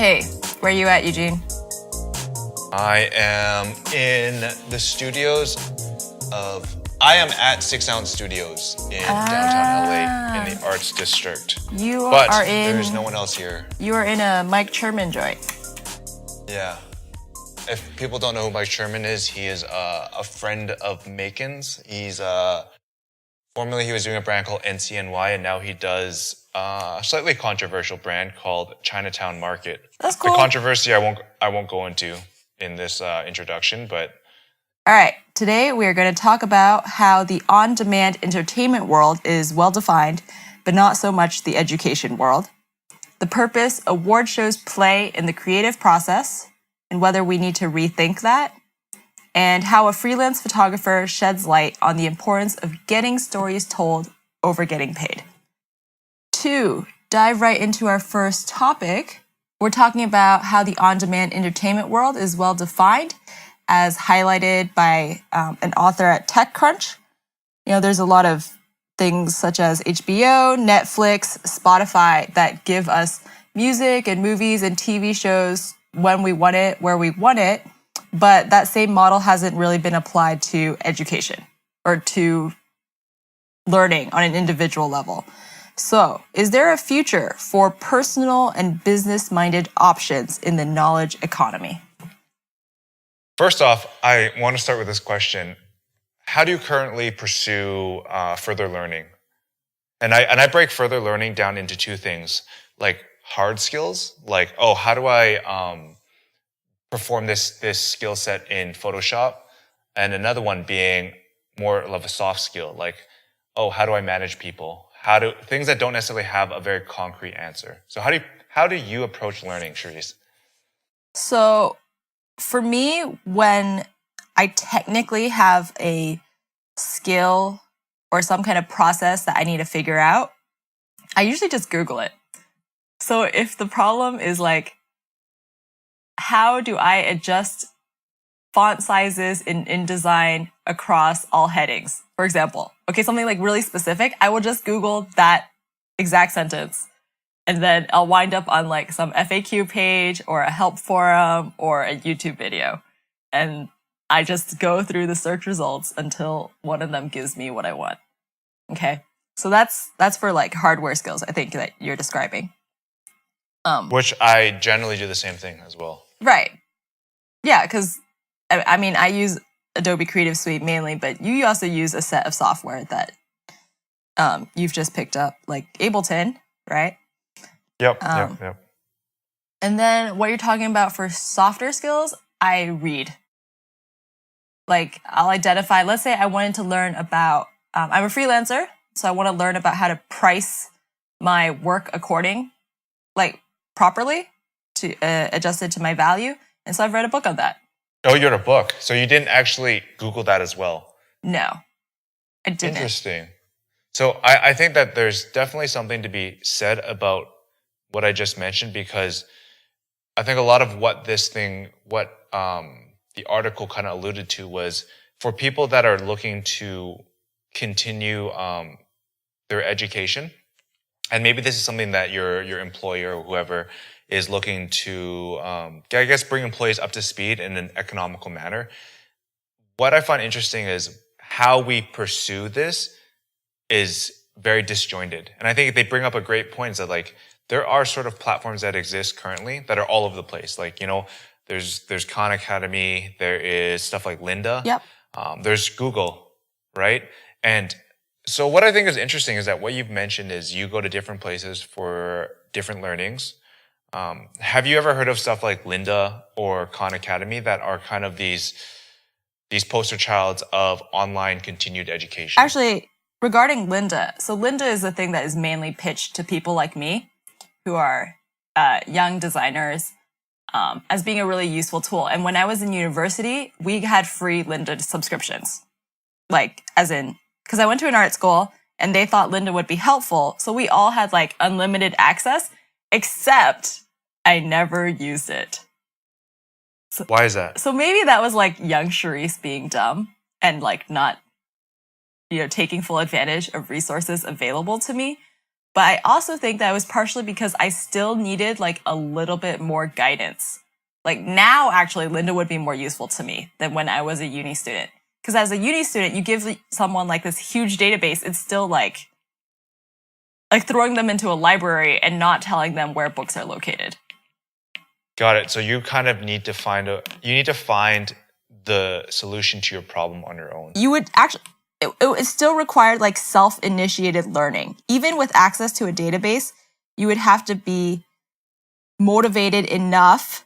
Hey, where are you at, Eugene? I am in the studios of... I am at 6 Ounce Studios in downtown LA in the Arts District. But there's no one else here. You are in a Mike Sherman joint. Yeah. If people don't know who Mike Sherman is, he is a friend of MAEKAN's. Formerly he was doing a brand called NCNY, and now he does a slightly controversial brand called Chinatown Market. That's cool. The controversy I won't go into in this introduction, but... All right, today we are going to talk about how the on-demand entertainment world is well-defined, but not so much the education world. The purpose award shows play in the creative process, and whether we need to rethink that. And how a freelance photographer sheds light on the importance of getting stories told over getting paid. To dive right into our first topic, we're talking about how the on-demand entertainment world is well-defined, as highlighted by an author at TechCrunch. You know, there's a lot of things such as HBO, Netflix, Spotify that give us music and movies and TV shows when we want it, where we want it. But that same model hasn't really been applied to education or to learning on an individual level. So, is there a future for personal and business-minded options in the knowledge economy? First off, I want to start with this question. How do you currently pursue further learning? And I break further learning down into two things, like hard skills, like, how do I perform this skill set in Photoshop? And another one being more of a soft skill, like, how do I manage people? Things that don't necessarily have a very concrete answer. So how do you approach learning, Charisse? So for me, when I technically have a skill or some kind of process that I need to figure out, I usually just Google it. So if the problem is like, how do I adjust font sizes in InDesign across all headings, for example? Okay, something like really specific, I will just Google that exact sentence. And then I'll wind up on like some FAQ page or a help forum or a YouTube video. And I just go through the search results until one of them gives me what I want. Okay, so that's for like hardware skills, I think, that you're describing. Which I generally do the same thing as well. Right. Yeah, because I mean, I use Adobe Creative Suite mainly, but you also use a set of software that you've just picked up, like Ableton, right? Yep. And then what you're talking about for softer skills, I read. Like, I'll identify, let's say I wanted to learn about, I'm a freelancer, so I want to learn about how to price my work properly to adjust it to my value. And so I've read a book on that. Oh, you read a book. So you didn't actually Google that as well? No, I didn't. Interesting. So I think that there's definitely something to be said about what I just mentioned, because I think a lot of what the article kind of alluded to was for people that are looking to continue their education, and maybe this is something that your employer or whoever is looking to, I guess, bring employees up to speed in an economical manner. What I find interesting is how we pursue this is very disjointed. And I think they bring up a great point, is that like there are sort of platforms that exist currently that are all over the place. Like, there's Khan Academy, there is stuff like Lynda. Yep. There's Google, right? And so what I think is interesting is that what you've mentioned is you go to different places for different learnings. Have you ever heard of stuff like Lynda or Khan Academy that are kind of these poster childs of online continued education? Actually, regarding Lynda, so Lynda is the thing that is mainly pitched to people like me who are young designers as being a really useful tool. And when I was in university, we had free Lynda subscriptions. Like, as in, because I went to an art school and they thought Lynda would be helpful. So we all had like unlimited access, except I never used it. So, why is that? So maybe that was like young Charisse being dumb and like not, taking full advantage of resources available to me. But I also think that it was partially because I still needed like a little bit more guidance. Like now, actually, Linda would be more useful to me than when I was a uni student. Because as a uni student, you give someone like this huge database, it's still like throwing them into a library and not telling them where books are located. Got it. So you kind of need to find the solution to your problem on your own. You would actually, it still required like self-initiated learning. Even with access to a database, you would have to be motivated enough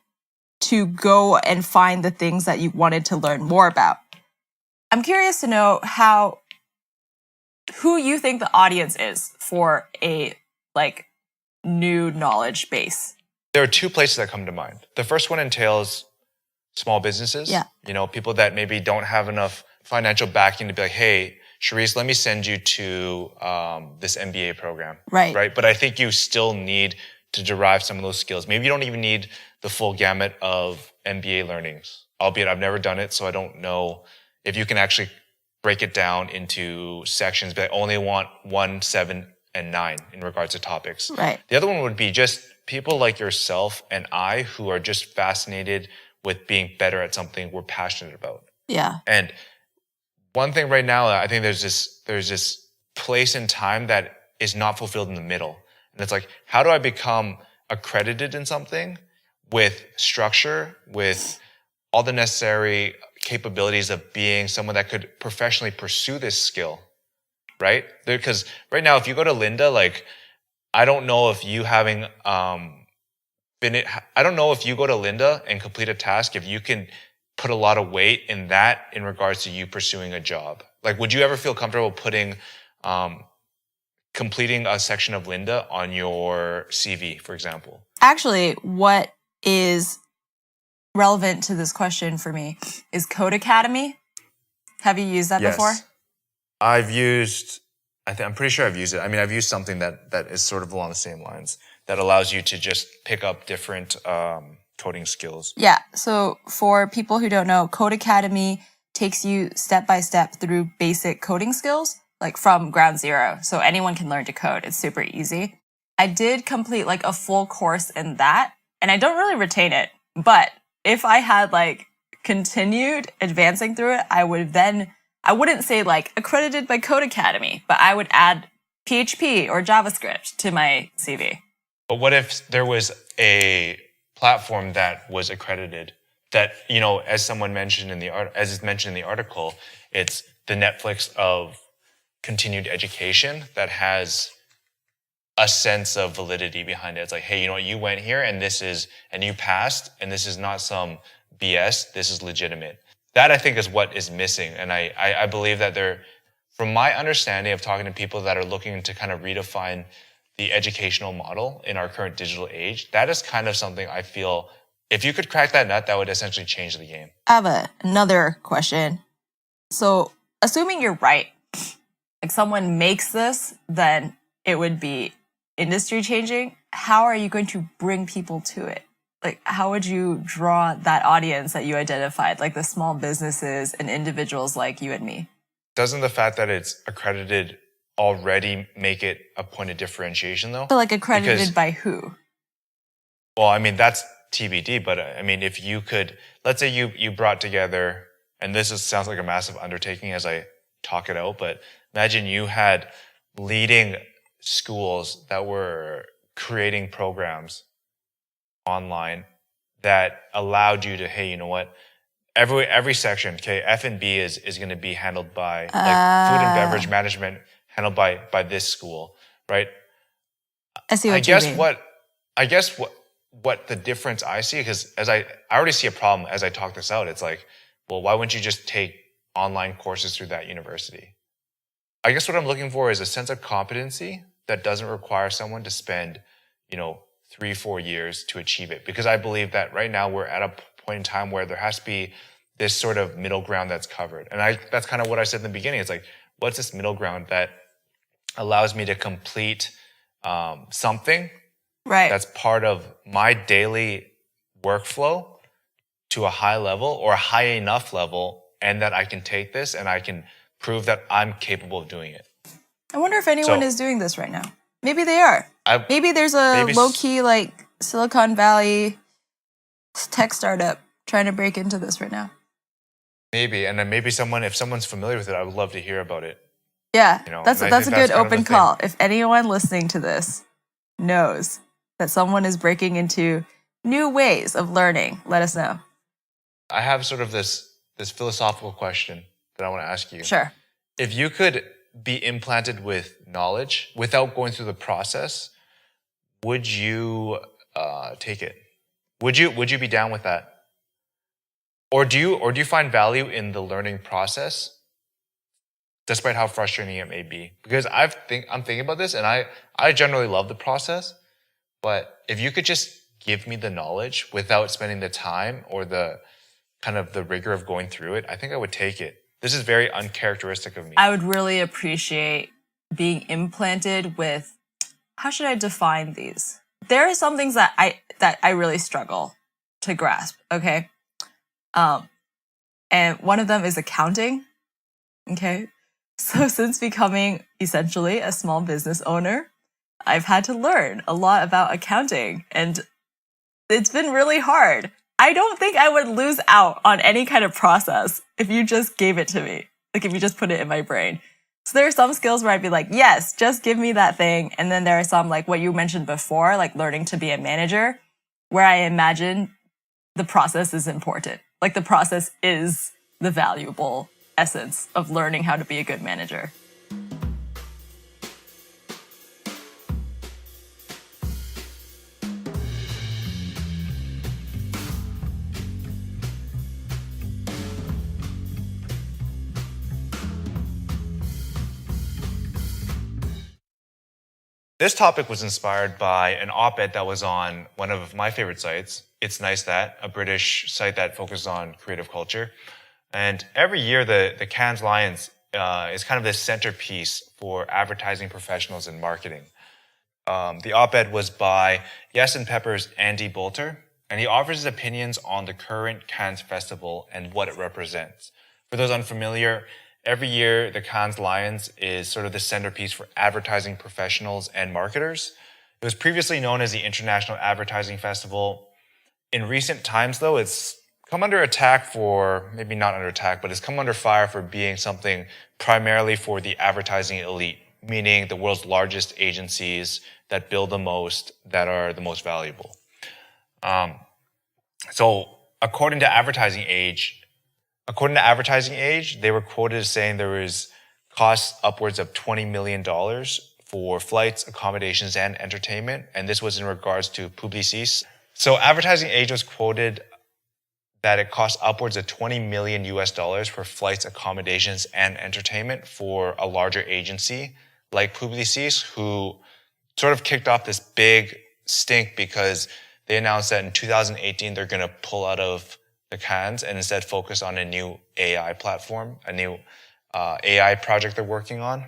to go and find the things that you wanted to learn more about. I'm curious to know who you think the audience is for a like new knowledge base. There are two places that come to mind. The first one entails small businesses. Yeah. You know, people that maybe don't have enough financial backing to be like, hey, Charisse, let me send you to this MBA program. Right. But I think you still need to derive some of those skills. Maybe you don't even need the full gamut of MBA learnings, albeit I've never done it, so I don't know if you can actually break it down into sections, but I only want 1, 7, and 9 in regards to topics. Right. The other one would be just people like yourself and I who are just fascinated with being better at something we're passionate about. Yeah. And one thing right now, I think there's this place in time that is not fulfilled in the middle. And it's like, how do I become accredited in something with structure, with all the necessary capabilities of being someone that could professionally pursue this skill, right? Because right now, if you go to Linda, like, I don't know if you having I don't know if you go to Linda and complete a task, if you can put a lot of weight in that in regards to you pursuing a job. Like, would you ever feel comfortable putting completing a section of Linda on your CV, for example? Actually, what is relevant to this question for me is Code Academy. Have you used that before? I'm pretty sure I've used it. I mean, I've used something that is sort of along the same lines that allows you to just pick up different coding skills. Yeah. So for people who don't know, Code Academy takes you step by step through basic coding skills, like from ground zero. So anyone can learn to code. It's super easy. I did complete like a full course in that, and I don't really retain it. But if I had like continued advancing through it, I wouldn't say like accredited by Code Academy, but I would add PHP or JavaScript to my CV. But what if there was a platform that was accredited that, you know, as someone mentioned as is mentioned in the article, it's the Netflix of continued education that has a sense of validity behind it. It's like, hey, you know what, you went here and you passed, and this is not some BS, this is legitimate. That I think is what is missing. And I believe that from my understanding of talking to people that are looking to kind of redefine the educational model in our current digital age, that is kind of something I feel, if you could crack that nut, that would essentially change the game. I have another question. So assuming you're right, like someone makes this, then it would be industry changing. How are you going to bring people to it? Like, how would you draw that audience that you identified, like the small businesses and individuals like you and me? Doesn't the fact that it's accredited already make it a point of differentiation, though? So, like, accredited by who? Well, I mean, that's TBD, but I mean, if you could, let's say you brought together, and sounds like a massive undertaking as I talk it out, but imagine you had leading schools that were creating programs online that allowed you to, hey, you know what? Every section, okay, F&B is going to be handled by like food and beverage management handled by this school, right? I see what you mean. I guess what the difference I see, because I already see a problem as I talk this out. It's like, well, why wouldn't you just take online courses through that university? I guess what I'm looking for is a sense of competency that doesn't require someone to spend, 3-4 years to achieve it. Because I believe that right now we're at a point in time where there has to be this sort of middle ground that's covered. And that's kind of what I said in the beginning. It's like, what's this middle ground that allows me to complete something that's part of my daily workflow to a high level or a high enough level, and that I can take this and I can prove that I'm capable of doing it. I wonder if anyone is doing this right now. Maybe they are. Maybe there's a low-key, like, Silicon Valley tech startup trying to break into this right now. Maybe. And then maybe if someone's familiar with it, I would love to hear about it. Yeah, that's a good open call. If anyone listening to this knows that someone is breaking into new ways of learning, let us know. I have sort of this philosophical question that I want to ask you. Sure. If you could be implanted with knowledge without going through the process, would you take it? Would you be down with that? Or do you find value in the learning process, despite how frustrating it may be? Because I'm thinking about this, and I generally love the process, but if you could just give me the knowledge without spending the time or the kind of the rigor of going through it, I think I would take it. This is very uncharacteristic of me. I would really appreciate being implanted with, how should I define these? There are some things that I really struggle to grasp, okay? And one of them is accounting, okay? So since becoming essentially a small business owner, I've had to learn a lot about accounting, and it's been really hard. I don't think I would lose out on any kind of process if you just gave it to me, like if you just put it in my brain. So there are some skills where I'd be like, yes, just give me that thing. And then there are some, like what you mentioned before, like learning to be a manager, where I imagine the process is important. Like the process is the valuable essence of learning how to be a good manager. This topic was inspired by an op-ed that was on one of my favorite sites, It's Nice That, a British site that focuses on creative culture. And every year, the Cannes Lions is kind of this centerpiece for advertising professionals and marketing. The op-ed was by Yes and Pepper's Andy Bolter, and he offers his opinions on the current Cannes Festival and what it represents. For those unfamiliar, every year, the Cannes Lions is sort of the centerpiece for advertising professionals and marketers. It was previously known as the International Advertising Festival. In recent times, though, it's come under attack for, maybe not under attack, but it's come under fire for being something primarily for the advertising elite, meaning the world's largest agencies that build the most, that are the most valuable. So according to Advertising Age, they were quoted as saying there was costs upwards of $20 million for flights, accommodations, and entertainment. And this was in regards to Publicis. So Advertising Age was quoted that it costs upwards of $20 million for flights, accommodations, and entertainment for a larger agency like Publicis, who sort of kicked off this big stink because they announced that in 2018 they're going to pull out of the Cannes and instead focus on a new AI platform, a new AI project they're working on.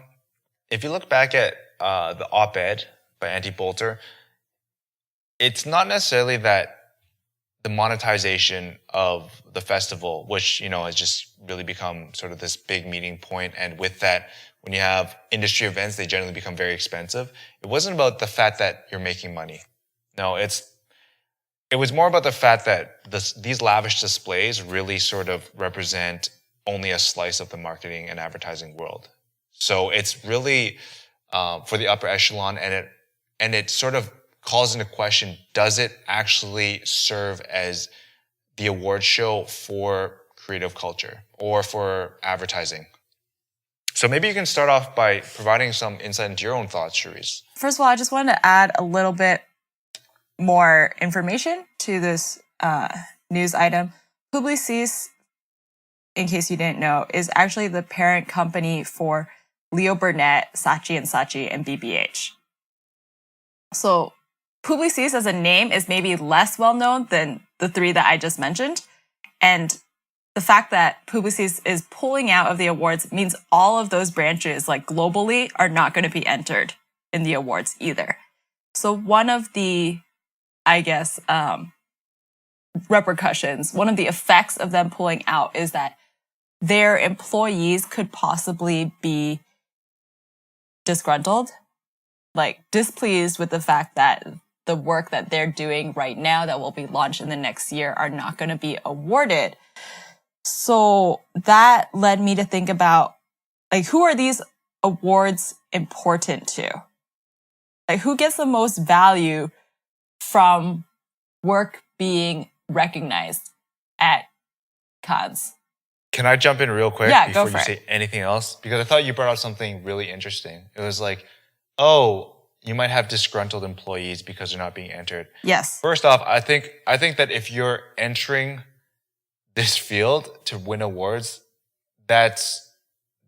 If you look back at the op-ed by Andy Bolter, it's not necessarily that the monetization of the festival, which, has just really become sort of this big meeting point. And with that, when you have industry events, they generally become very expensive. It wasn't about the fact that you're making money. No, it was more about the fact that these lavish displays really sort of represent only a slice of the marketing and advertising world. So it's really for the upper echelon, and it sort of calls into question, does it actually serve as the award show for creative culture or for advertising? So maybe you can start off by providing some insight into your own thoughts, Cherise. First of all, I just wanted to add a little bit more information to this news item. Publicis, in case you didn't know, is actually the parent company for Leo Burnett, Saatchi & Saatchi, and BBH. So Publicis as a name is maybe less well known than the three that I just mentioned. And the fact that Publicis is pulling out of the awards means all of those branches, like globally, are not going to be entered in the awards either. So one of the, repercussions, one of the effects of them pulling out is that their employees could possibly be disgruntled, like displeased with the fact that the work that they're doing right now that will be launched in the next year are not going to be awarded. So that led me to think about, like, who are these awards important to? Like, who gets the most value from work being recognized at cons? Can I jump in real quick Yeah, before go for you it. say anything else? Because I thought you brought up something really interesting. It was like, oh, you might have disgruntled employees because they're not being entered. Yes. First off, I think that if you're entering this field to win awards, that's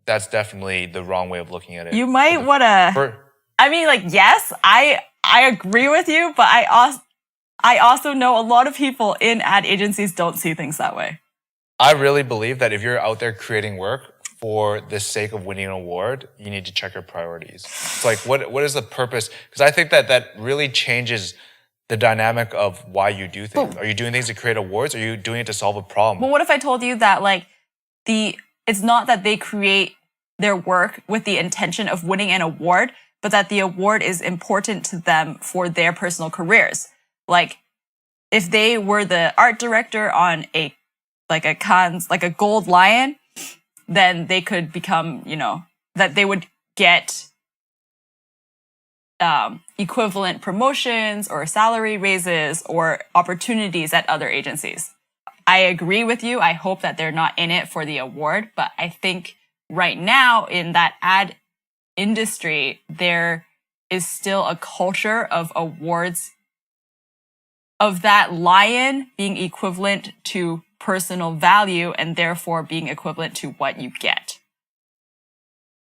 definitely the wrong way of looking at it. You might want to. I mean, like, yes, I agree with you, but I also know a lot of people in ad agencies don't see things that way. I really believe that if you're out there creating work for the sake of winning an award, you need to check your priorities. It's like, what is the purpose? Because I think that really changes the dynamic of why you do things. Are you doing things to create awards? Or are you doing it to solve a problem? Well, what if I told you that, like, it's not that they create their work with the intention of winning an award, but that the award is important to them for their personal careers. Like, if they were the art director on a gold lion, then they could become, that they would get equivalent promotions or salary raises or opportunities at other agencies. I agree with you. I hope that they're not in it for the award, but I think right now in that ad industry, there is still a culture of awards, of that lion being equivalent to personal value and therefore being equivalent to what you get.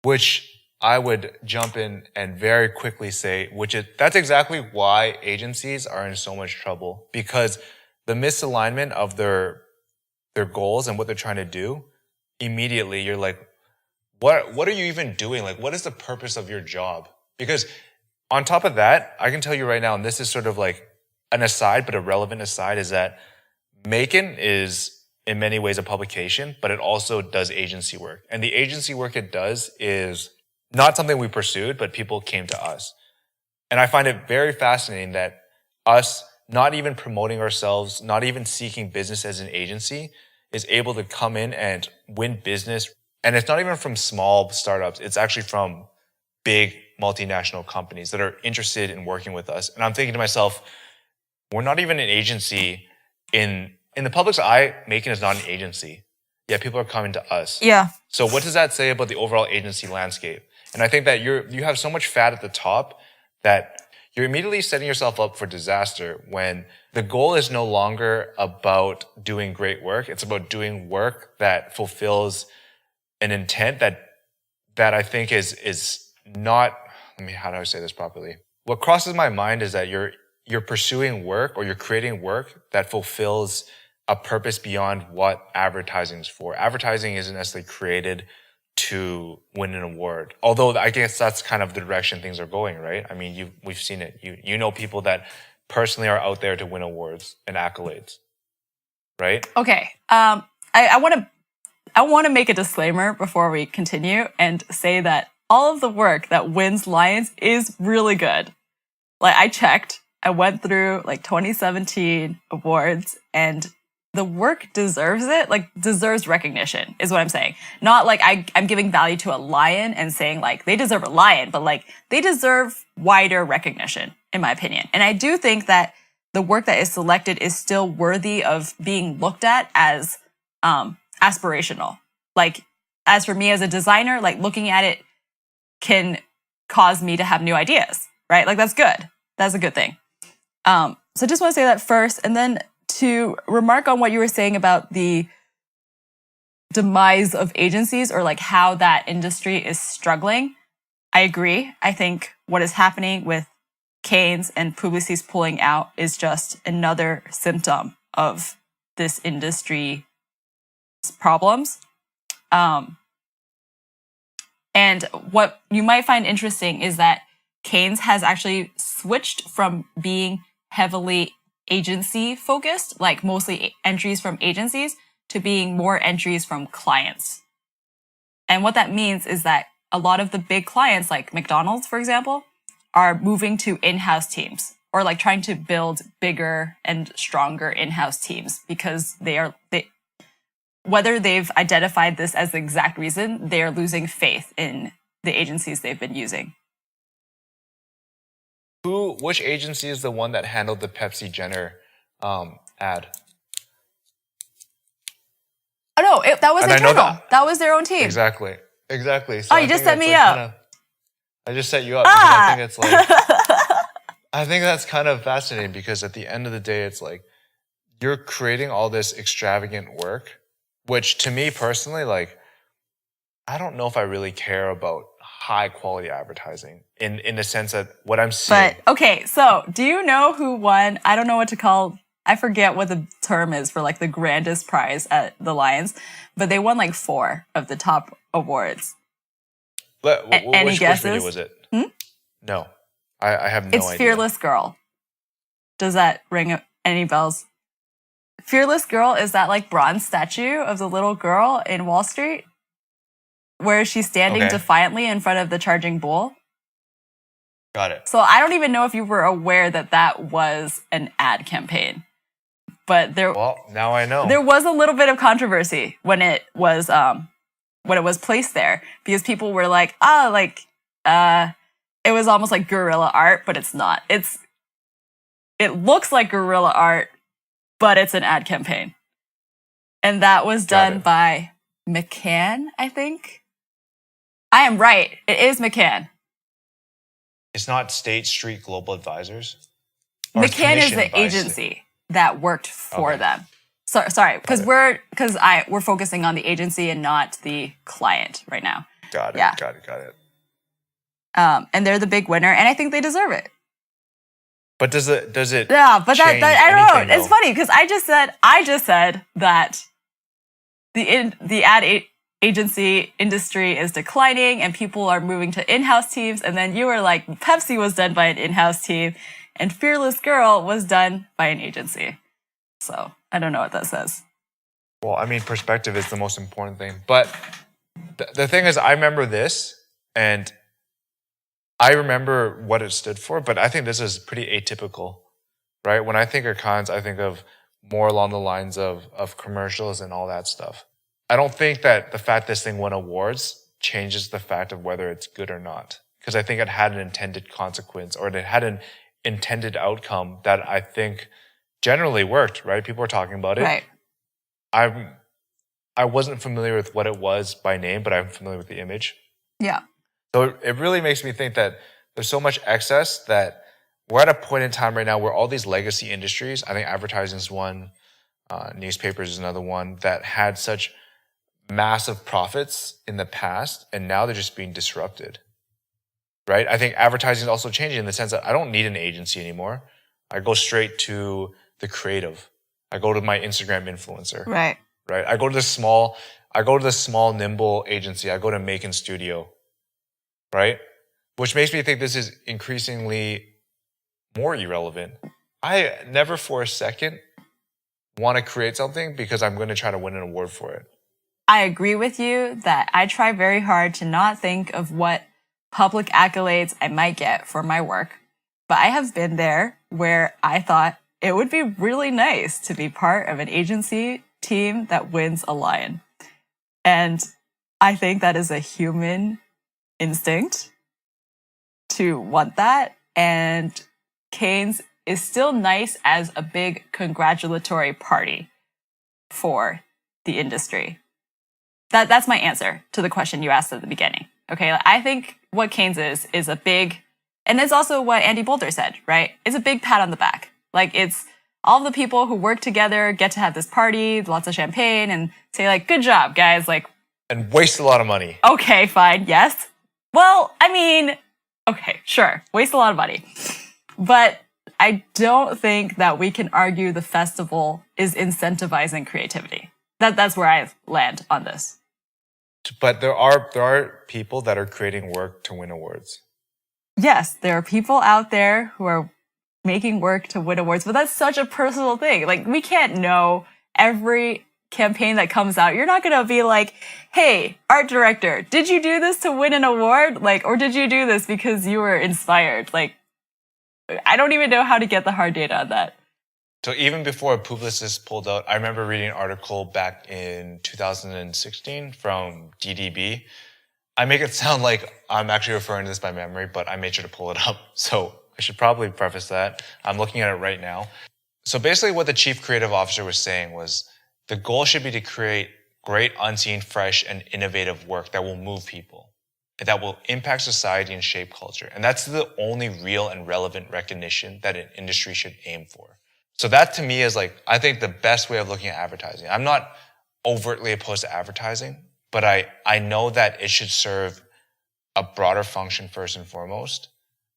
Which I would jump in and very quickly say, that's exactly why agencies are in so much trouble, because the misalignment of their goals and what they're trying to do, immediately you're like, what are you even doing? Like, what is the purpose of your job? Because on top of that, I can tell you right now, and this is sort of like an aside, but a relevant aside, is that MAEKAN is in many ways a publication, but it also does agency work. And the agency work it does is not something we pursued, but people came to us. And I find it very fascinating that us not even promoting ourselves, not even seeking business as an agency, is able to come in and win business. And it's not even from small startups. It's actually from big multinational companies that are interested in working with us. And I'm thinking to myself, we're not even an agency in the public's eye. MAEKAN is not an agency. Yeah, people are coming to us. Yeah. So what does that say about the overall agency landscape? And I think that you have so much fat at the top that you're immediately setting yourself up for disaster when the goal is no longer about doing great work. It's about doing work that fulfills an intent that I think is not, how do I say this properly? What crosses my mind is that you're pursuing work or you're creating work that fulfills a purpose beyond what advertising is for. Advertising isn't necessarily created to win an award. Although I guess that's kind of the direction things are going, right? I mean, we've seen it. You know people that personally are out there to win awards and accolades, right? Okay. I want to make a disclaimer before we continue and say that all of the work that wins Lions is really good. Like, I checked. I went through like 2017 awards and the work deserves it, like deserves recognition is what I'm saying. Not like I'm giving value to a lion and saying like they deserve a lion, but like they deserve wider recognition in my opinion. And I do think that the work that is selected is still worthy of being looked at as aspirational. Like, as for me as a designer, like looking at it can cause me to have new ideas, right? Like that's good. That's a good thing. So I just want to say that first, and then to remark on what you were saying about the demise of agencies or like how that industry is struggling. I agree. I think what is happening with Canes and Publicis pulling out is just another symptom of this industry's problems. And what you might find interesting is that Canes has actually switched from being heavily agency focused, like mostly entries from agencies, to being more entries from clients. And what that means is that a lot of the big clients, like McDonald's, for example, are moving to in-house teams or like trying to build bigger and stronger in-house teams because whether they've identified this as the exact reason, they are losing faith in the agencies they've been using. Which agency is the one that handled the Pepsi Jenner ad? Oh no, that was internal. That was their own team. Exactly. So oh, you just set me up. I just set you up because I think it's like I think that's kind of fascinating because at the end of the day, it's like you're creating all this extravagant work, which to me personally, like I don't know if I really care about high quality advertising in the sense that what I'm seeing. But okay, so do you know who won? I don't know what to call. I forget what the term is for like the grandest prize at the Lions, but they won like 4 of the top awards. Which video was it? No, I have no idea. It's Fearless Girl. Does that ring any bells? Fearless Girl is that like bronze statue of the little girl in Wall Street where she's standing defiantly in front of the charging bull. Got it. So I don't even know if you were aware that that was an ad campaign. But well, now I know. There was a little bit of controversy when it was placed there because people were like, it was almost like guerrilla art, but it's not. It looks like guerrilla art, but it's an ad campaign. And that was done by MAEKAN, I think. I am right. It is MAEKAN. It's not State Street Global Advisors? MAEKAN is the agency that worked for them. Sorry, because we're focusing on the agency and not the client right now. Got it. Yeah. Got it. And they're the big winner, and I think they deserve it. But does it? Yeah, but that I don't know. Though? It's funny because I just said that the ad agency industry is declining and people are moving to in-house teams, and then you were like, Pepsi was done by an in-house team, and Fearless Girl was done by an agency. So I don't know what that says. Well, I mean, perspective is the most important thing. But the thing is, I remember this, and I remember what it stood for, but I think this is pretty atypical, right? When I think of cons, I think of more along the lines of commercials and all that stuff. I don't think that the fact this thing won awards changes the fact of whether it's good or not, because I think it had an intended consequence or it had an intended outcome that I think generally worked, right? People were talking about it. Right. I wasn't familiar with what it was by name, but I'm familiar with the image. Yeah. So it really makes me think that there's so much excess that we're at a point in time right now where all these legacy industries, I think advertising is one, newspapers is another one, that had such massive profits in the past, and now they're just being disrupted, right? I think advertising is also changing in the sense that I don't need an agency anymore. I go straight to the creative. I go to my Instagram influencer. Right. I go to the small, nimble agency. I go to MAEKAN Studio, right? Which makes me think this is increasingly more irrelevant. I never for a second want to create something because I'm going to try to win an award for it. I agree with you that I try very hard to not think of what public accolades I might get for my work. But I have been there where I thought it would be really nice to be part of an agency team that wins a lion. And I think that is a human instinct to want that. And Cane's is still nice as a big congratulatory party for the industry. That's my answer to the question you asked at the beginning. Okay, I think what Cane's is a big, and it's also what Andy Boulder said, right? It's a big pat on the back. Like, it's all the people who work together get to have this party, lots of champagne, and say like, good job, guys. Like, and waste a lot of money. Okay, fine, yes. Well, I mean, okay, sure, waste a lot of money. But I don't think that we can argue the festival is incentivizing creativity. That's where I land on this. But there are people that are creating work to win awards. Yes, there are people out there who are making work to win awards, but that's such a personal thing. Like, we can't know every campaign that comes out, you're not going to be like, hey, art director, did you do this to win an award? Like, or did you do this because you were inspired? Like, I don't even know how to get the hard data on that. So even before Publicis pulled out, I remember reading an article back in 2016 from DDB. I make it sound like I'm actually referring to this by memory, but I made sure to pull it up. So I should probably preface that. I'm looking at it right now. So basically what the chief creative officer was saying was the goal should be to create great, unseen, fresh, and innovative work that will move people, that will impact society and shape culture. And that's the only real and relevant recognition that an industry should aim for. So that to me is like, I think the best way of looking at advertising. I'm not overtly opposed to advertising, but I know that it should serve a broader function first and foremost.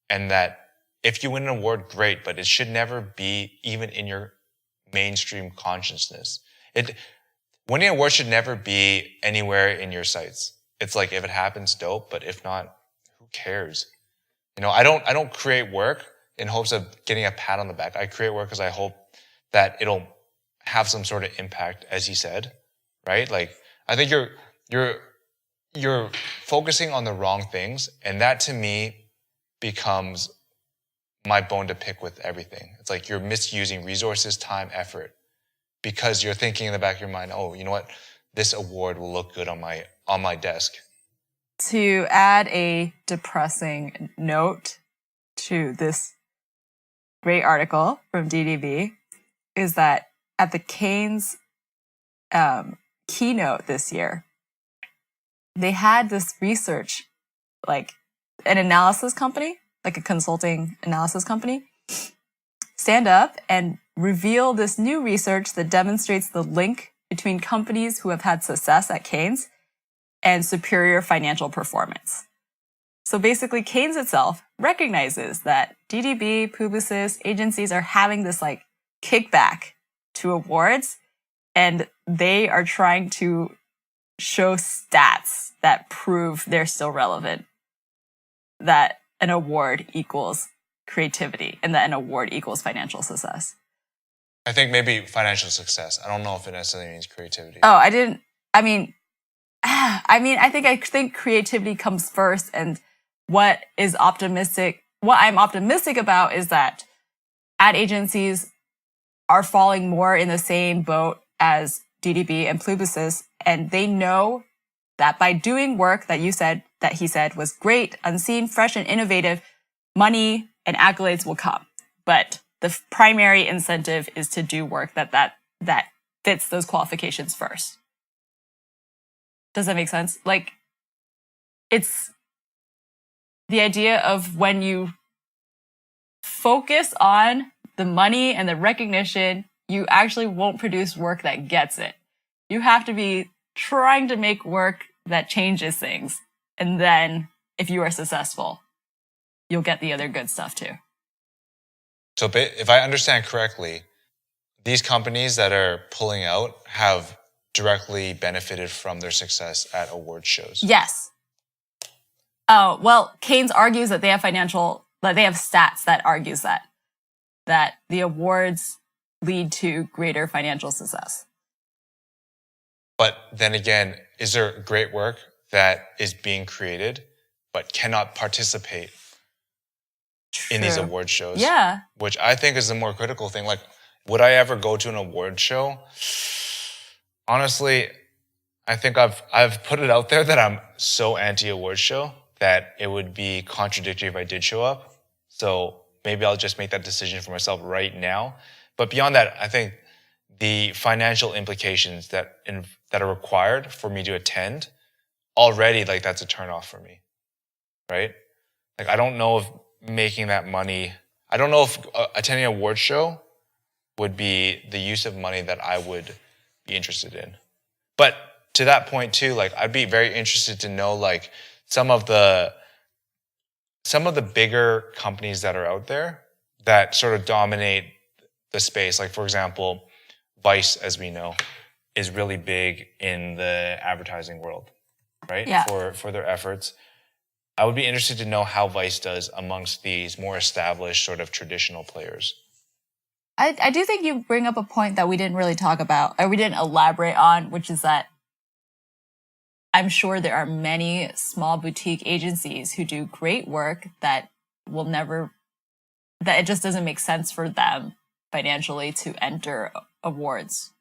And that if you win an award, great, but it should never be even in your mainstream consciousness. Winning an award should never be anywhere in your sights. It's like, if it happens, dope, but if not, who cares? You know, I don't create work in hopes of getting a pat on the back. I create work because I hope that it'll have some sort of impact, as he said, right? Like, I think you're focusing on the wrong things, and that to me becomes my bone to pick with everything. It's like you're misusing resources, time, effort, because you're thinking in the back of your mind, oh, you know what? This award will look good on my desk. To add a depressing note to this great article from DDB is that at the Cannes keynote this year, they had this research, like an analysis company, like a consulting analysis company, stand up and reveal this new research that demonstrates the link between companies who have had success at Cannes and superior financial performance. So basically, Cannes itself recognizes that DDB, Publicis, agencies are having this like kickback to awards, and they are trying to show stats that prove they're still relevant, that an award equals creativity and that an award equals financial success. I think maybe financial success. I don't know if it necessarily means creativity. Oh, I think creativity comes first, and what I'm optimistic about is that ad agencies are falling more in the same boat as DDB and Publicis, and they know that by doing work that he said was great, unseen, fresh, and innovative, money and accolades will come. But the primary incentive is to do work that fits those qualifications first. Does that make sense? Like, it's the idea of when you focus on the money and the recognition, you actually won't produce work that gets it. You have to be trying to make work that changes things. And then if you are successful, you'll get the other good stuff too. So if I understand correctly, these companies that are pulling out have directly benefited from their success at award shows. Yes. Oh, well, Cannes argues that they have stats that argues that the awards lead to greater financial success. But then again, is there great work that is being created but cannot participate in these award shows? Yeah. Which I think is the more critical thing. Like, would I ever go to an award show? Honestly, I think I've put it out there that I'm so anti-award show that it would be contradictory if I did show up. So maybe I'll just make that decision for myself right now. But beyond that, I think the financial implications that are required for me to attend already, like, that's a turnoff for me, right? Like, I don't know if making that money, I don't know if attending an award show would be the use of money that I would be interested in. But to that point too, like, I'd be very interested to know, like, some of the bigger companies that are out there that sort of dominate the space. Like, for example, Vice, as we know, is really big in the advertising world, right? Yeah. For their efforts. I would be interested to know how Vice does amongst these more established sort of traditional players. I do think you bring up a point that we didn't really talk about, or we didn't elaborate on, which is that I'm sure there are many small boutique agencies who do great work that it just doesn't make sense for them financially to enter awards.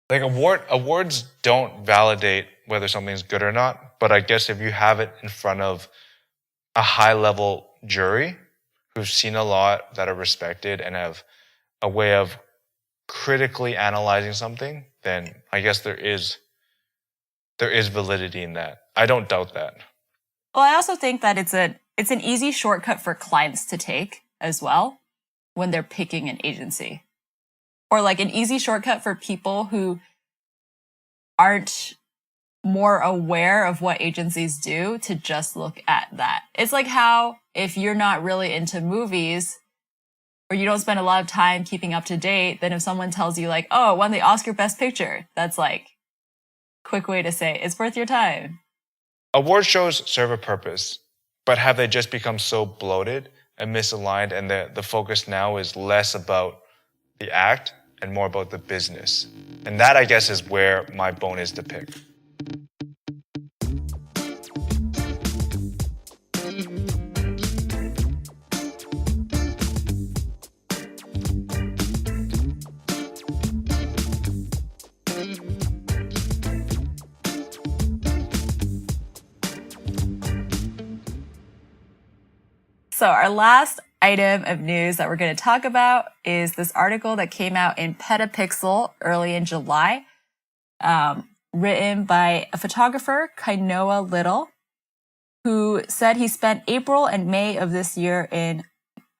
Like awards don't validate whether something's good or not, but I guess if you have it in front of a high level jury who've seen a lot, that are respected and have a way of critically analyzing something, then I guess there is validity in that. I don't doubt that. Well, I also think that it's an easy shortcut for clients to take as well when they're picking an agency. Or like an easy shortcut for people who aren't more aware of what agencies do to just look at that. It's like how if you're not really into movies or you don't spend a lot of time keeping up to date, then if someone tells you like, oh, it won the Oscar Best Picture, that's like a quick way to say it's worth your time. Award shows serve a purpose, but have they just become so bloated and misaligned, and the focus now is less about the act and more about the business? And that, I guess, is where my bone is to pick. So our last item of news that we're going to talk about is this article that came out in Petapixel early in July, written by a photographer, Kainoa Little, who said he spent April and May of this year in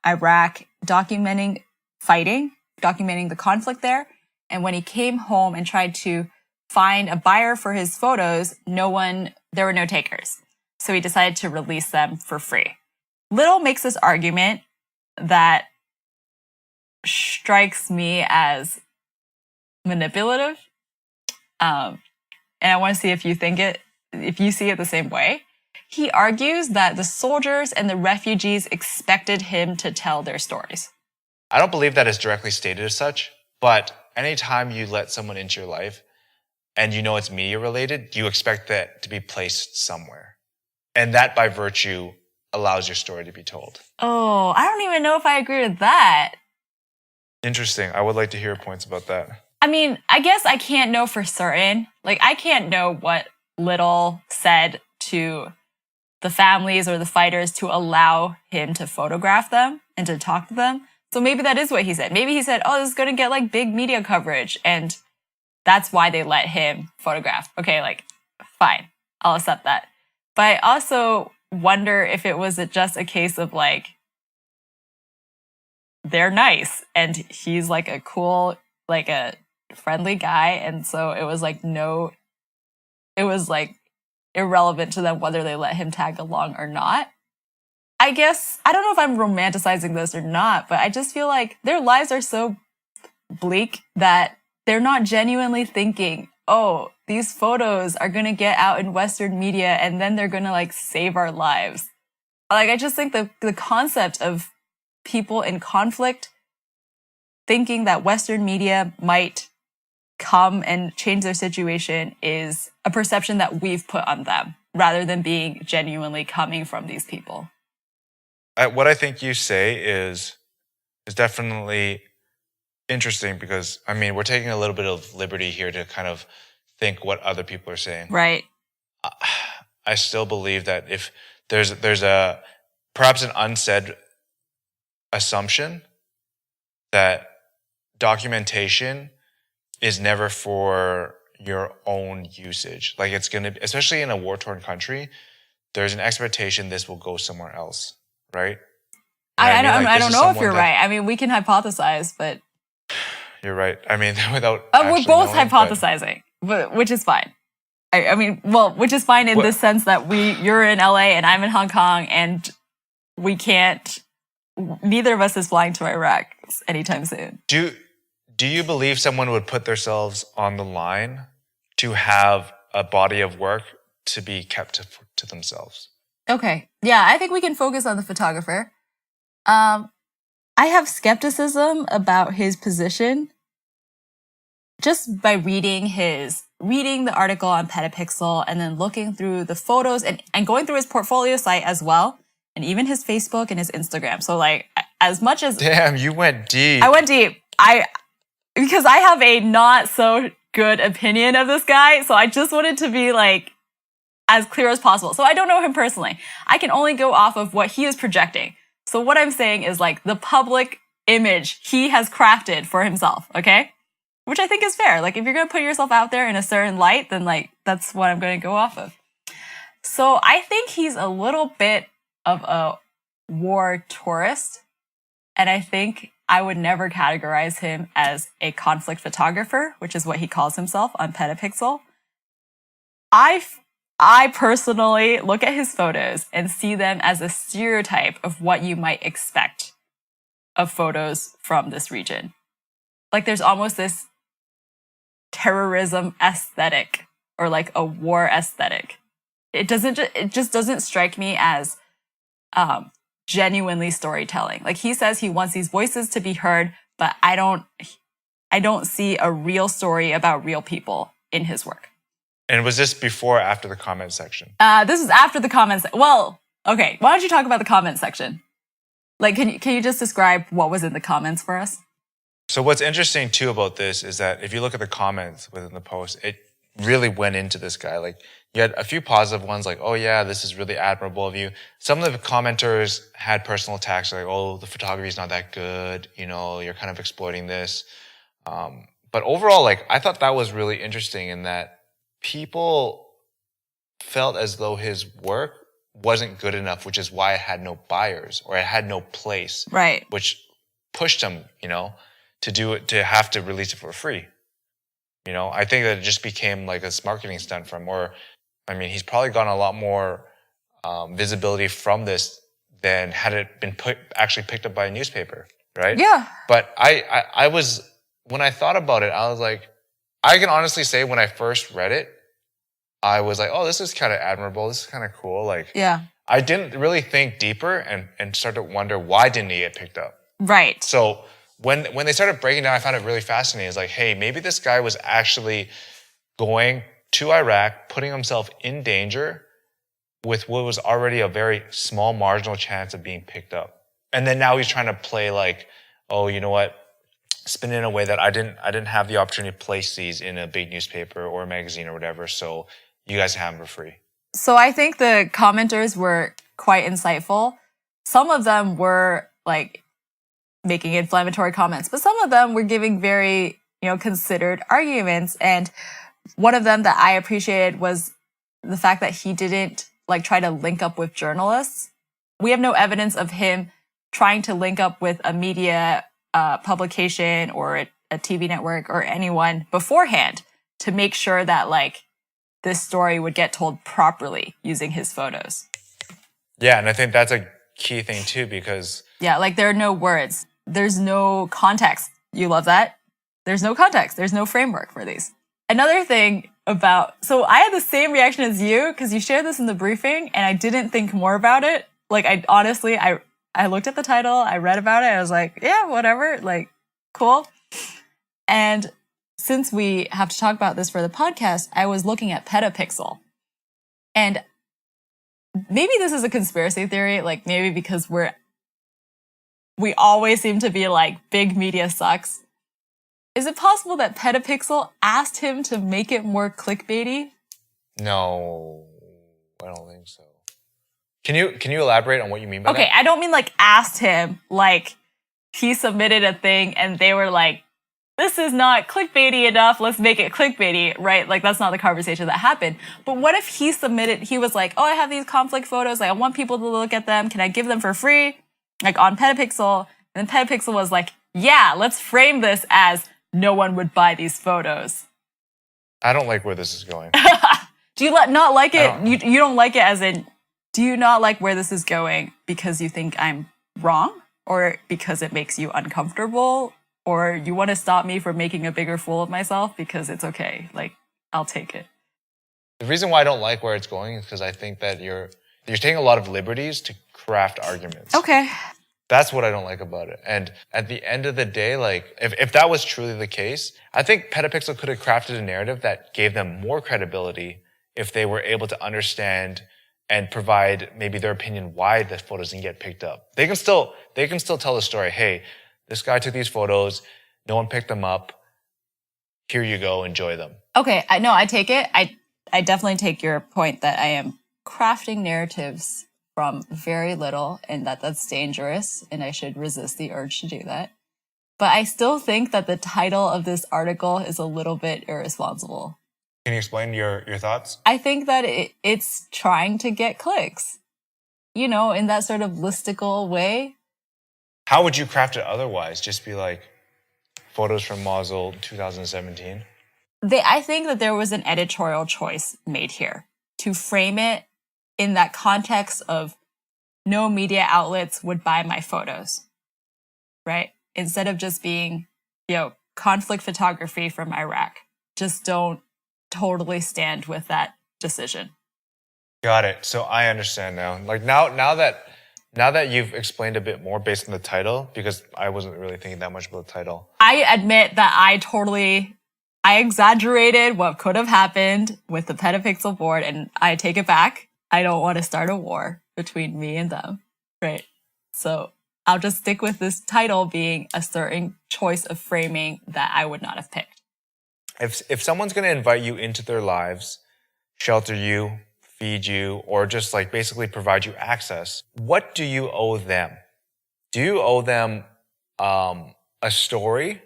Iraq documenting the conflict there. And when he came home and tried to find a buyer for his photos, there were no takers. So he decided to release them for free. Little makes this argument that strikes me as manipulative. And I want to see if you see it the same way. He argues that the soldiers and the refugees expected him to tell their stories. I don't believe that is directly stated as such, but anytime you let someone into your life and you know it's media related, you expect that to be placed somewhere. And that by virtue allows your story to be told. Oh, I don't even know if I agree with that. Interesting. I would like to hear points about that. I mean, I guess I can't know for certain. Like, I can't know what Little said to the families or the fighters to allow him to photograph them and to talk to them. So maybe that is what he said. Maybe he said, oh, this is going to get like big media coverage. And that's why they let him photograph. Okay, like, fine. I'll accept that. But I also wonder if it was just a case of like, they're nice and he's like a cool, like a friendly guy. And so it was like, irrelevant to them whether they let him tag along or not. I guess, I don't know if I'm romanticizing this or not, but I just feel like their lives are so bleak that they're not genuinely thinking, oh, these photos are going to get out in Western media and then they're going to like save our lives. Like, I just think the concept of people in conflict thinking that Western media might come and change their situation is a perception that we've put on them rather than being genuinely coming from these people. What I think you say is definitely interesting because, I mean, we're taking a little bit of liberty here to kind of think what other people are saying. Right. I still believe that if there's a perhaps an unsaid assumption that documentation is never for your own usage. Like, it's going to, especially in a war-torn country, there's an expectation this will go somewhere else, right? I don't know if you're right. I mean, we can hypothesize, but you're right. I mean, without we're both hypothesizing, but which is fine. Which is fine in the sense that you're in LA and I'm in Hong Kong, and we can't. Neither of us is flying to Iraq anytime soon. Do you believe someone would put themselves on the line to have a body of work to be kept to themselves? Okay. Yeah, I think we can focus on the photographer. I I have skepticism about his position just by reading the article on Petapixel and then looking through the photos and going through his portfolio site as well, and even his Facebook and his Instagram. So like, as much as Damn, you went deep. I went deep. Because I have a not so good opinion of this guy, so I just wanted to be like as clear as possible. So I don't know him personally. I can only go off of what he is projecting. So what I'm saying is like the public image he has crafted for himself, okay? Which I think is fair. Like if you're going to put yourself out there in a certain light, then like that's what I'm going to go off of. So I think he's a little bit of a war tourist. And I think I would never categorize him as a conflict photographer, which is what he calls himself on Petapixel. I personally look at his photos and see them as a stereotype of what you might expect of photos from this region. Like there's almost this terrorism aesthetic or like a war aesthetic. It just doesn't strike me as genuinely storytelling. Like he says he wants these voices to be heard, but I don't see a real story about real people in his work. And was this before or after the comment section? This is after the comments. Well, okay. Why don't you talk about the comment section? Like, can you just describe what was in the comments for us? So what's interesting too about this is that if you look at the comments within the post, it really went into this guy. Like you had a few positive ones like, oh yeah, this is really admirable of you. Some of the commenters had personal attacks like, oh, the photography is not that good. You know, you're kind of exploiting this. But overall, like I thought that was really interesting in that people felt as though his work wasn't good enough, which is why it had no buyers or it had no place. Right. Which pushed him, you know, to have to release it for free. You know, I think that it just became like a marketing stunt for him. Or, I mean, he's probably gotten a lot more visibility from this than had it been actually picked up by a newspaper, right? Yeah. But I was, when I thought about it, I was like, I can honestly say when I first read it, I was like, oh, this is kind of admirable. This is kind of cool. Like, yeah. I didn't really think deeper and start to wonder why didn't he get picked up? Right. So when they started breaking down, I found it really fascinating. It's like, hey, maybe this guy was actually going to Iraq, putting himself in danger with what was already a very small marginal chance of being picked up. And then now he's trying to play like, oh, you know what? Spin it in a way that I didn't have the opportunity to place these in a big newspaper or a magazine or whatever. So you guys have them for free. So I think the commenters were quite insightful. Some of them were like making inflammatory comments, but some of them were giving very, considered arguments. And one of them that I appreciated was the fact that he didn't like try to link up with journalists. We have no evidence of him trying to link up with a media publication or a TV network or anyone beforehand to make sure that like this story would get told properly using his photos. Yeah, and I think that's a key thing too, because like there are no words. There's no context. You love that? There's no context. There's no framework for these. Another thing so I had the same reaction as you because you shared this in the briefing and I didn't think more about it. Like I looked at the title, I read about it, I was like, yeah, whatever, like, cool. And since we have to talk about this for the podcast, I was looking at Petapixel. And maybe this is a conspiracy theory, like maybe because we always seem to be like, big media sucks. Is it possible that Petapixel asked him to make it more clickbaity? No, I don't think so. Can you elaborate on what you mean by that? Okay, I don't mean like asked him, like he submitted a thing and they were like, this is not clickbaity enough, let's make it clickbaity, right? Like that's not the conversation that happened. But what if he was like, oh, I have these conflict photos, like I want people to look at them, can I give them for free? Like on Petapixel, and then Petapixel was like, yeah, let's frame this as no one would buy these photos. I don't like where this is going. Do you not like it? You don't like it as in, do you not like where this is going because you think I'm wrong? Or because it makes you uncomfortable? Or you want to stop me from making a bigger fool of myself because it's okay? Like, I'll take it. The reason why I don't like where it's going is because I think that you're taking a lot of liberties to craft arguments. Okay. That's what I don't like about it. And at the end of the day, like, if that was truly the case, I think Petapixel could have crafted a narrative that gave them more credibility if they were able to understand and provide maybe their opinion why the photos didn't get picked up. They can still tell the story. Hey, this guy took these photos. No one picked them up. Here you go. Enjoy them. Okay. I take it. I definitely take your point that I am crafting narratives from very little and that's dangerous and I should resist the urge to do that. But I still think that the title of this article is a little bit irresponsible. Can you explain your thoughts? I think that it's trying to get clicks, you know, in that sort of listicle way. How would you craft it otherwise? Just be like, photos from Mazel 2017? I think that there was an editorial choice made here to frame it in that context of no media outlets would buy my photos, right? Instead of just being, you know, conflict photography from Iraq. Just don't totally stand with that decision. Got it. So I understand now. Like now that you've explained a bit more based on the title, because I wasn't really thinking that much about the title. I admit that I exaggerated what could have happened with the Petapixel board, and I take it back. I don't want to start a war between me and them, right? So I'll just stick with this title being a certain choice of framing that I would not have picked. If someone's going to invite you into their lives, shelter you, feed you, or just like basically provide you access, what do you owe them? Do you owe them a story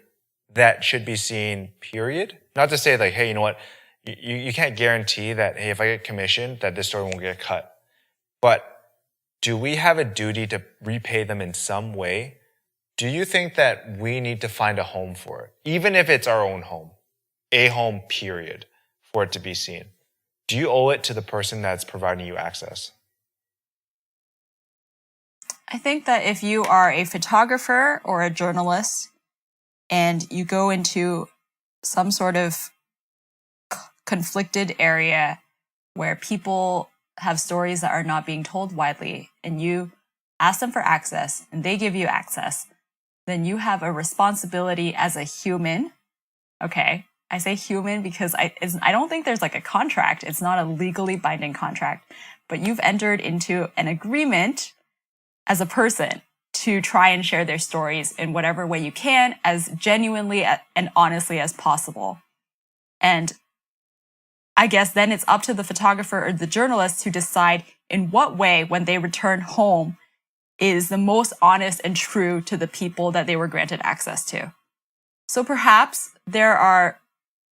that should be seen, period? Not to say like, hey, you know what? You can't guarantee that, hey, if I get commissioned, that this story won't get cut. But do we have a duty to repay them in some way? Do you think that we need to find a home for it? Even if it's our own home, a home, period, for it to be seen. Do you owe it to the person that's providing you access? I think that if you are a photographer or a journalist and you go into some sort of conflicted area where people have stories that are not being told widely and you ask them for access and they give you access, then you have a responsibility as a human. Okay. I say human because I don't think there's like a contract. It's not a legally binding contract, but you've entered into an agreement as a person to try and share their stories in whatever way you can, as genuinely and honestly as possible. And I guess then it's up to the photographer or the journalist to decide in what way, when they return home, is the most honest and true to the people that they were granted access to. So perhaps there are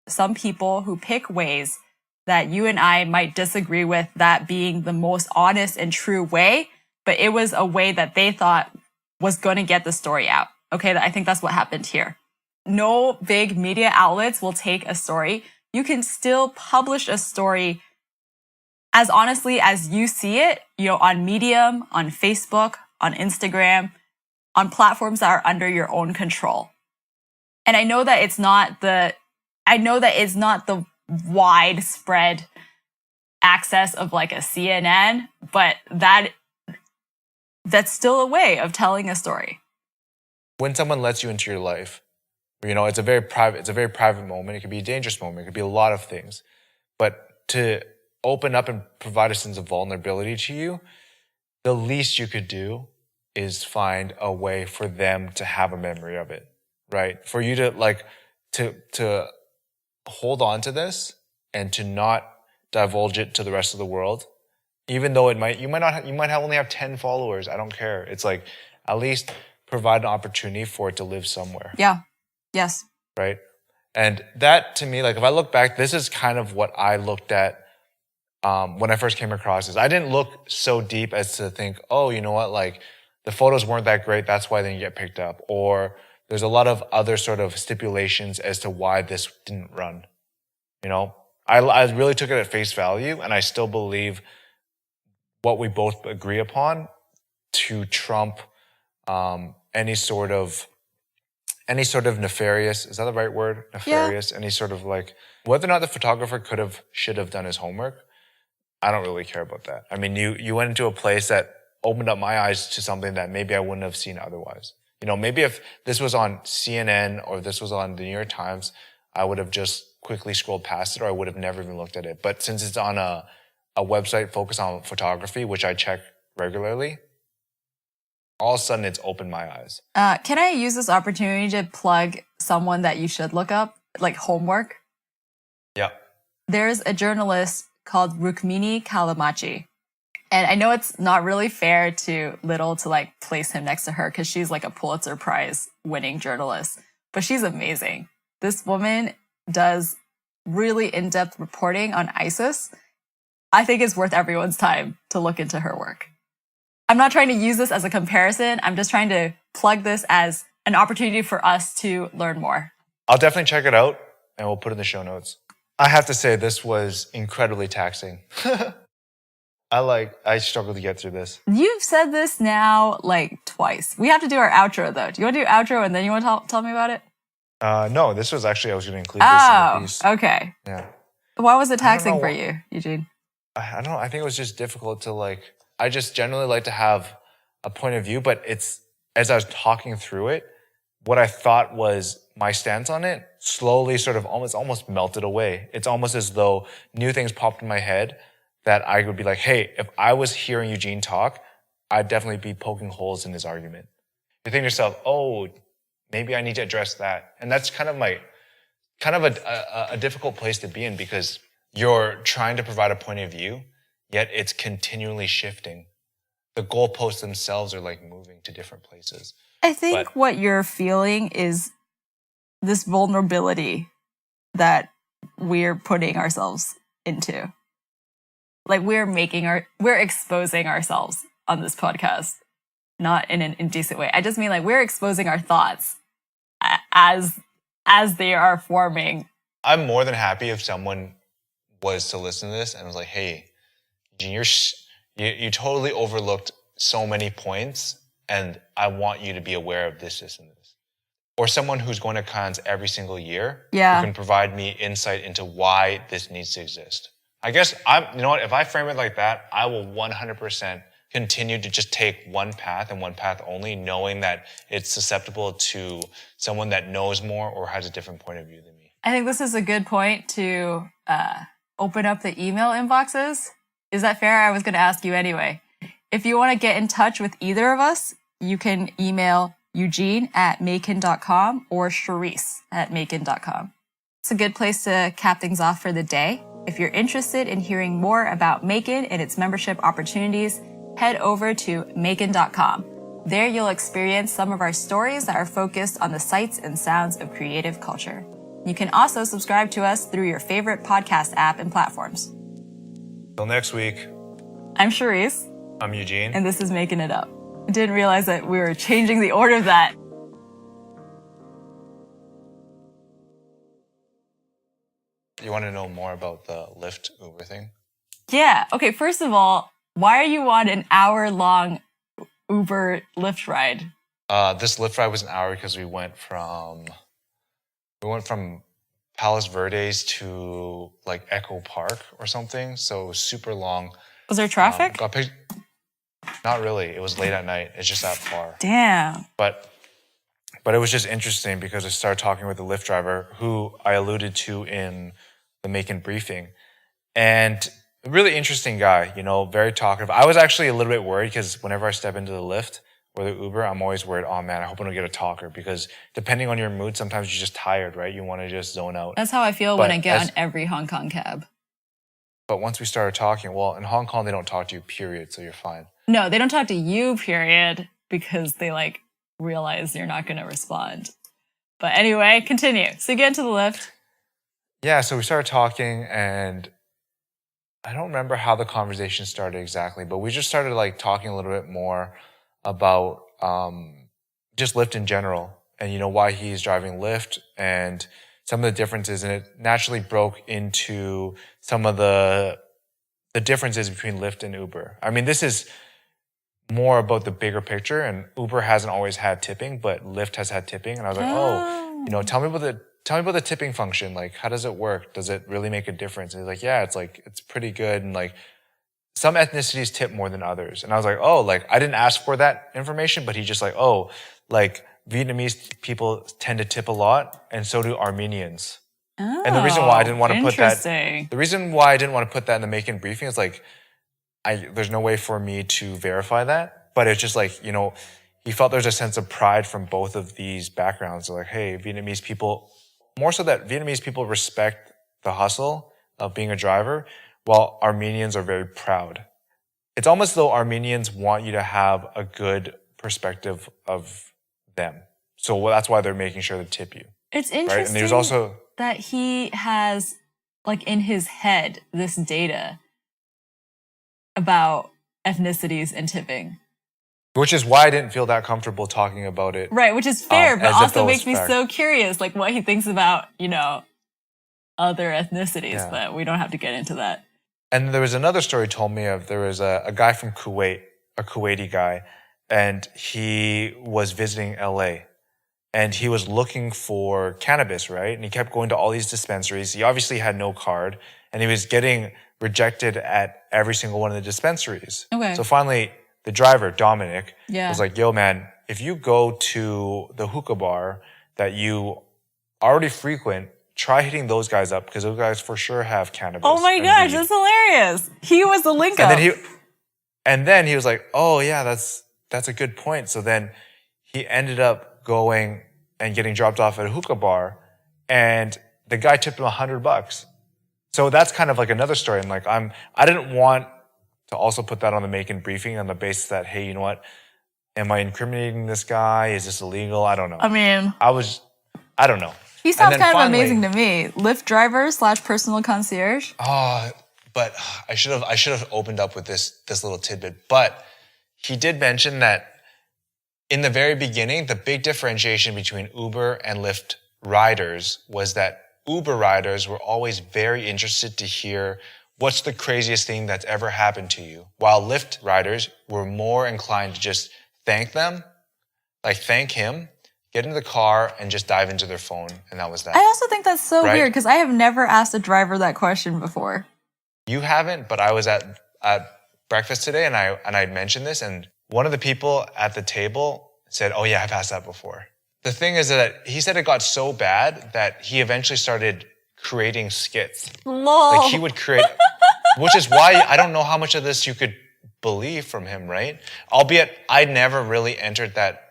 some people who pick ways that you and I might disagree with that being the most honest and true way, but it was a way that they thought was going to get the story out. Okay, I think that's what happened here. No big media outlets will take a story. You can still publish a story as honestly as you see it, you know, on Medium, on Facebook, on Instagram, on platforms that are under your own control. And I know that it's not the widespread access of like a CNN, but that's still a way of telling a story. When someone lets you into your life, you know, it's a very private moment. It could be a dangerous moment. It could be a lot of things. But to open up and provide a sense of vulnerability to you, the least you could do is find a way for them to have a memory of it, right? For you to like, to hold on to this and to not divulge it to the rest of the world, even though you might only have 10 followers. I don't care. It's like, at least provide an opportunity for it to live somewhere. Yeah. Yes. Right. And that to me, like if I look back, this is kind of what I looked at when I first came across this. I didn't look so deep as to think, oh, you know what, like the photos weren't that great, that's why they didn't get picked up. Or there's a lot of other sort of stipulations as to why this didn't run. You know, I really took it at face value, and I still believe what we both agree upon to trump any sort of nefarious, is that the right word? Nefarious, yeah. Any sort of like, whether or not the photographer should have done his homework, I don't really care about that. I mean, you went into a place that opened up my eyes to something that maybe I wouldn't have seen otherwise. You know, maybe if this was on CNN or this was on the New York Times, I would have just quickly scrolled past it, or I would have never even looked at it. But since it's on a website focused on photography, which I check regularly, all of a sudden it's opened my eyes. Can I use this opportunity to plug someone that you should look up, like homework? Yeah. There's a journalist called Rukmini Callimachi. And I know it's not really fair to Little to like place him next to her because she's like a Pulitzer Prize winning journalist, but she's amazing. This woman does really in-depth reporting on ISIS. I think it's worth everyone's time to look into her work. I'm not trying to use this as a comparison. I'm just trying to plug this as an opportunity for us to learn more. I'll definitely check it out and we'll put it in the show notes. I have to say this was incredibly taxing. I struggled to get through this. You've said this now like twice. We have to do our outro though. Do you want to do outro and then you want to tell me about it? No, this was actually, I was going to include this in the piece. Okay. Yeah. Why was it taxing for you, Eugene? I don't know. I think it was just difficult to I just generally like to have a point of view, but as I was talking through it, what I thought was my stance on it slowly sort of almost melted away. It's almost as though new things popped in my head that I would be like, hey, if I was hearing Eugene talk, I'd definitely be poking holes in his argument. You think to yourself, oh, maybe I need to address that. And that's kind of a difficult place to be in because you're trying to provide a point of view, yet it's continually shifting. The goalposts themselves are like moving to different places. I think what you're feeling is this vulnerability that we're putting ourselves into. Like we're exposing ourselves on this podcast, not in an indecent way. I just mean like we're exposing our thoughts as they are forming. I'm more than happy if someone was to listen to this and was like, hey, Gene, you totally overlooked so many points and I want you to be aware of this, and this. Or someone who's going to cons every single year who can provide me insight into why this needs to exist. I guess you know what, if I frame it like that, I will 100% continue to just take one path and one path only, knowing that it's susceptible to someone that knows more or has a different point of view than me. I think this is a good point to open up the email inboxes. Is that fair? I was going to ask you anyway. If you want to get in touch with either of us, you can email eugene@maekan.com or Charisse@maekan.com. It's a good place to cap things off for the day. If you're interested in hearing more about MAEKAN and its membership opportunities, head over to maekan.com. There you'll experience some of our stories that are focused on the sights and sounds of creative culture. You can also subscribe to us through your favorite podcast app and platforms. Till next week. I'm Charisse. I'm Eugene. And this is MAEKAN It Up. I didn't realize that we were changing the order of that. You want to know more about the Lyft Uber thing? Yeah. Okay, first of all, why are you on an hour-long Uber Lyft ride? This Lyft ride was an hour because we went from Palos Verdes to like Echo Park or something. So it was super long. Was there traffic? Not really. It was late at night. It's just that far. Damn. But it was just interesting because I started talking with the Lyft driver who I alluded to in the MAEKAN briefing. And a really interesting guy, you know, very talkative. I was actually a little bit worried because whenever I step into the Lyft or the Uber, I'm always worried, oh man, I hope I don't get a talker, because depending on your mood, sometimes you're just tired, right? You want to just zone out. That's how I feel when I get on every Hong Kong cab. But once we started talking, well, in Hong Kong, they don't talk to you, period, so you're fine. No, they don't talk to you, period, because they like realize you're not going to respond. But anyway, continue. So you get into the Lyft. Yeah, so we started talking, and I don't remember how the conversation started exactly, but we just started like talking a little bit more about just Lyft in general, and you know why he's driving Lyft and some of the differences, and it naturally broke into some of the differences between Lyft and Uber. I mean, this is more about the bigger picture, and Uber hasn't always had tipping, but Lyft has had tipping, and I was like, oh, you know, tell me about the tipping function. Like, how does it work? Does it really make a difference? And he's like, yeah, it's pretty good. And like, some ethnicities tip more than others. And I was like, oh, like I didn't ask for that information, but he just like, oh, like Vietnamese people tend to tip a lot, and so do Armenians. Oh, And the reason why I didn't want to put that, interesting. the reason why I didn't want to put that in the MAEKAN briefing is like, there's no way for me to verify that, but it's just like, you know, he felt there's a sense of pride from both of these backgrounds. They're like, hey, Vietnamese people, more so that Vietnamese people respect the hustle of being a driver, while Armenians are very proud. It's almost though Armenians want you to have a good perspective of them. So that's why they're making sure to tip you. It's interesting, right? And there's also that he has, like, in his head, this data about ethnicities and tipping. Which is why I didn't feel that comfortable talking about it. Right, which is fair, but as if also that was makes me fact. so curious, like, what he thinks about, you know, other ethnicities, Yeah. but we don't have to get into that. And there was another story told me of, there was a guy from Kuwait, a Kuwaiti guy, and he was visiting LA. And he was looking for cannabis, right? And he kept going to all these dispensaries. He obviously had no card, and he was getting rejected at every single one of the dispensaries. Okay. So finally, the driver, Dominic, Yeah. was like, yo, man, if you go to the hookah bar that you already frequent, try hitting those guys up, because those guys for sure have cannabis. Oh my and gosh, weed." that's hilarious. He was the link up. And then he was like, oh yeah, that's a good point. So then he ended up going and getting dropped off at a hookah bar, and the guy tipped him $100. So that's kind of like another story. And like, I didn't want to also put that on the MAEKAN briefing on the basis that, hey, you know what? Am I incriminating this guy? Is this illegal? I don't know. I mean, I don't know. he sounds then kind of finally- amazing to me. Lyft driver / personal concierge. But I should have opened up with this little tidbit. But he did mention that in the very beginning, the big differentiation between Uber and Lyft riders was that Uber riders were always very interested to hear what's the craziest thing that's ever happened to you, while Lyft riders were more inclined to just thank them, like thank him, get into the car, and just dive into their phone, and that was that. I also think that's so Right? weird because I have never asked a driver that question before. You haven't, but I was at breakfast today, and I mentioned this, and one of the people at the table said, oh yeah, I've asked that before. The thing is that he said it got so bad that he eventually started creating skits. Lol. Like he would create, which is why I don't know how much of this you could believe from him, right? Albeit I never really entered that.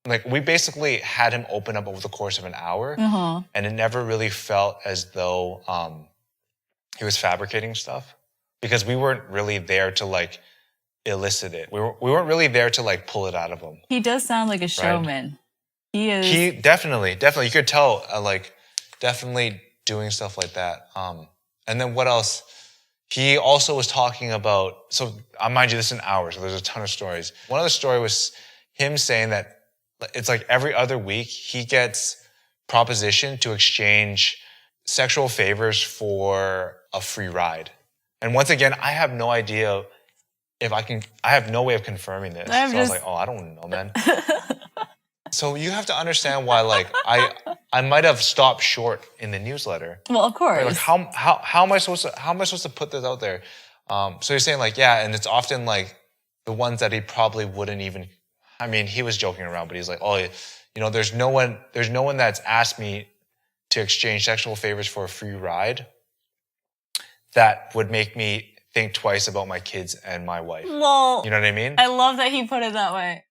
Like we basically had him open up over the course of an hour, and it never really felt as though he was fabricating stuff, because we weren't really there to like elicit it. We weren't really there to like pull it out of him. He does sound like a showman. He is. He definitely, you could tell, like, definitely doing stuff like that. And then what else? He also was talking about, so mind you, this is an hour, so there's a ton of stories. One of the story was him saying that it's like every other week he gets propositioned to exchange sexual favors for a free ride. And once again, I have no idea if I have no way of confirming this. I was like, oh, I don't know, man. So you have to understand why, like, I might have stopped short in the newsletter. Well, of course. Right? Like, how am I supposed to put this out there? So you're saying like, yeah, and it's often like the ones that he probably wouldn't even. I mean, he was joking around, but he's like, oh, you know, there's no one that's asked me to exchange sexual favors for a free ride that would make me think twice about my kids and my wife. Lol. You know what I mean? I love that he put it that way.